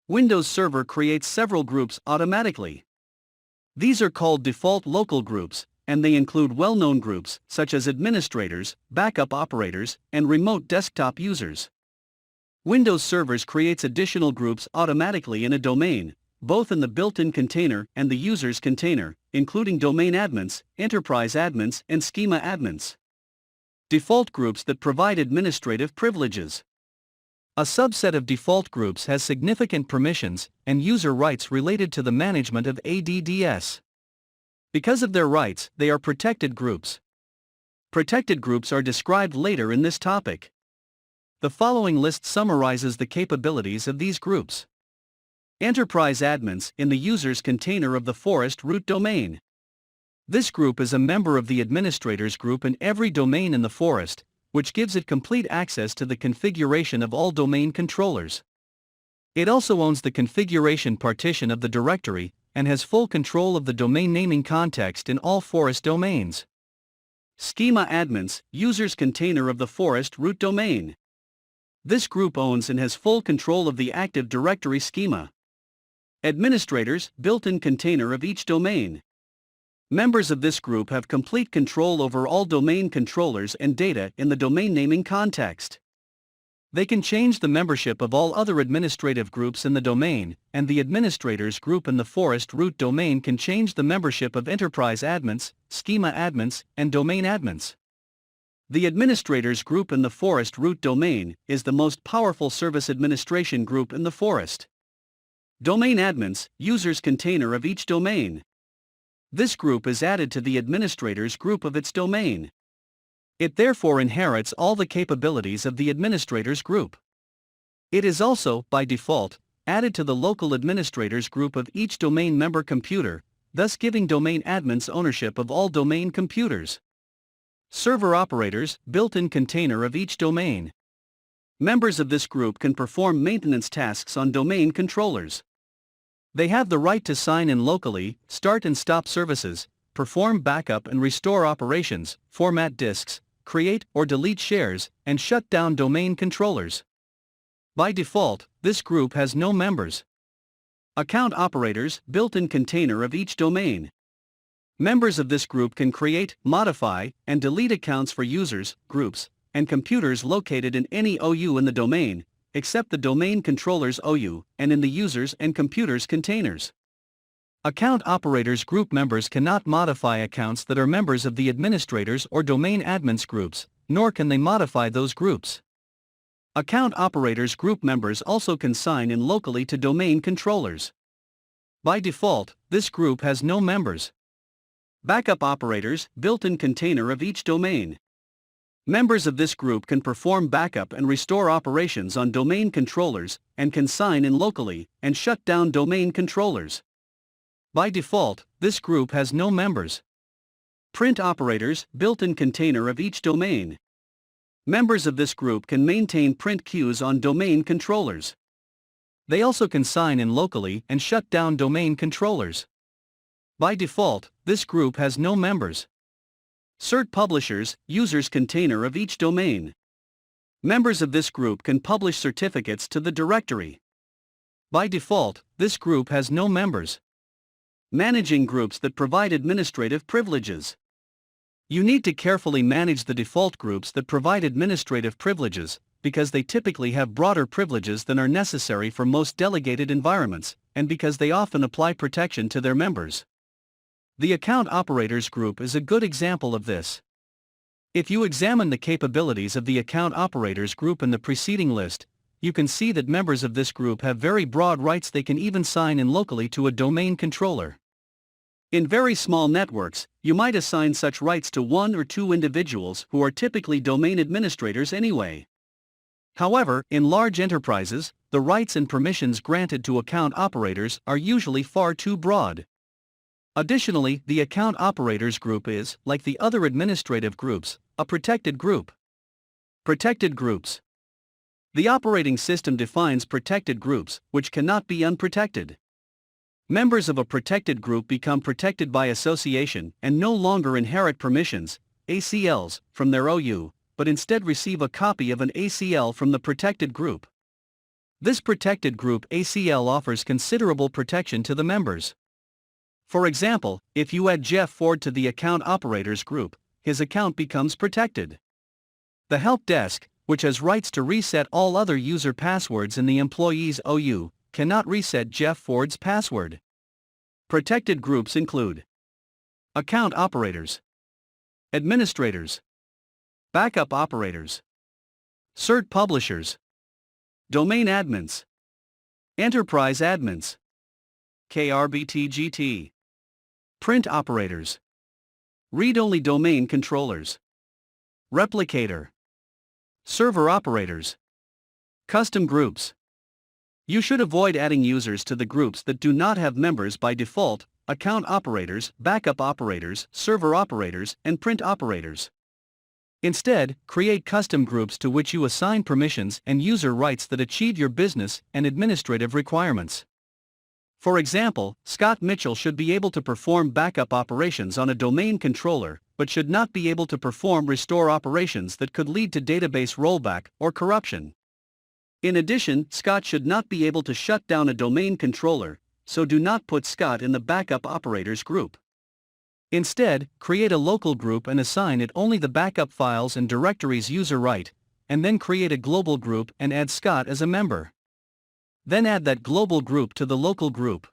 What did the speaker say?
Windows Server creates several groups automatically. These are called default local groups, and they include well-known groups such as administrators, backup operators, and remote desktop users. Windows Servers creates additional groups automatically in a domain, both in the built-in container and the user's container, including domain admins, enterprise admins, and schema admins. Default groups that provide administrative privileges. A subset of default groups has significant permissions and user rights related to the management of ADDS. Because of their rights, they are protected groups. Protected groups are described later in this topic. The following list summarizes the capabilities of these groups. Enterprise admins in the user's container of the forest root domain. This group is a member of the administrators group in every domain in the forest, which gives it complete access to the configuration of all domain controllers. It also owns the configuration partition of the directory and has full control of the domain naming context in all forest domains. Schema admins, user's container of the forest root domain. This group owns and has full control of the Active Directory schema. Administrators, built-in container of each domain. Members of this group have complete control over all domain controllers and data in the domain naming context. They can change the membership of all other administrative groups in the domain, and the administrators group in the forest root domain can change the membership of enterprise admins, schema admins, and domain admins. The administrators group in the forest root domain is the most powerful service administration group in the forest. Domain admins, user's container of each domain. This group is added to the administrators group of its domain. It therefore inherits all the capabilities of the administrators group. It is also, by default, added to the local administrators group of each domain member computer, thus giving domain admins ownership of all domain computers. Server operators, built-in container of each domain. Members of this group can perform maintenance tasks on domain controllers. They have the right to sign in locally, start and stop services, perform backup and restore operations, format disks, create or delete shares, and shut down domain controllers. By default, this group has no members. Account operators, built-in container of each domain. Members of this group can create, modify, and delete accounts for users, groups, and computers located in any OU in the domain, except the domain controller's OU, and in the users and computers containers. Account operators group members cannot modify accounts that are members of the administrators or domain admins groups, nor can they modify those groups. Account operators group members also can sign in locally to domain controllers. By default, this group has no members. Backup operators, built-in container of each domain. Members of this group can perform backup and restore operations on domain controllers, and can sign in locally, and shut down domain controllers. By default, this group has no members. Print operators, built-in container of each domain. Members of this group can maintain print queues on domain controllers. They also can sign in locally and shut down domain controllers. By default, this group has no members. Cert publishers, users container of each domain. Members of this group can publish certificates to the directory. By default, this group has no members. Managing groups that provide administrative privileges. You need to carefully manage the default groups that provide administrative privileges, because they typically have broader privileges than are necessary for most delegated environments, and because they often apply protection to their members. The account operators group is a good example of this. If you examine the capabilities of the account operators group in the preceding list, you can see that members of this group have very broad rights. They can even sign in locally to a domain controller. In very small networks, you might assign such rights to one or two individuals who are typically domain administrators anyway. However, in large enterprises, the rights and permissions granted to account operators are usually far too broad. Additionally, the account operators group is, like the other administrative groups, a protected group. Protected groups. The operating system defines protected groups, which cannot be unprotected. Members of a protected group become protected by association and no longer inherit permissions, ACLs, from their OU, but instead receive a copy of an ACL from the protected group. This protected group ACL offers considerable protection to the members. For example, if you add Jeff Ford to the account operators group, his account becomes protected. The help desk, which has rights to reset all other user passwords in the employee's OU, cannot reset Jeff Ford's password. Protected groups include account operators, administrators, backup operators, cert publishers, domain admins, enterprise admins, KRBTGT, print operators, read-only domain controllers, replicator, server operators, custom groups. You should avoid adding users to the groups that do not have members by default: account operators, backup operators, server operators, and print operators. Instead, create custom groups to which you assign permissions and user rights that achieve your business and administrative requirements. For example, Scott Mitchell should be able to perform backup operations on a domain controller, but should not be able to perform restore operations that could lead to database rollback or corruption. In addition, Scott should not be able to shut down a domain controller, so do not put Scott in the backup operators group. Instead, create a local group and assign it only the backup files and directories user right, and then create a global group and add Scott as a member. Then add that global group to the local group.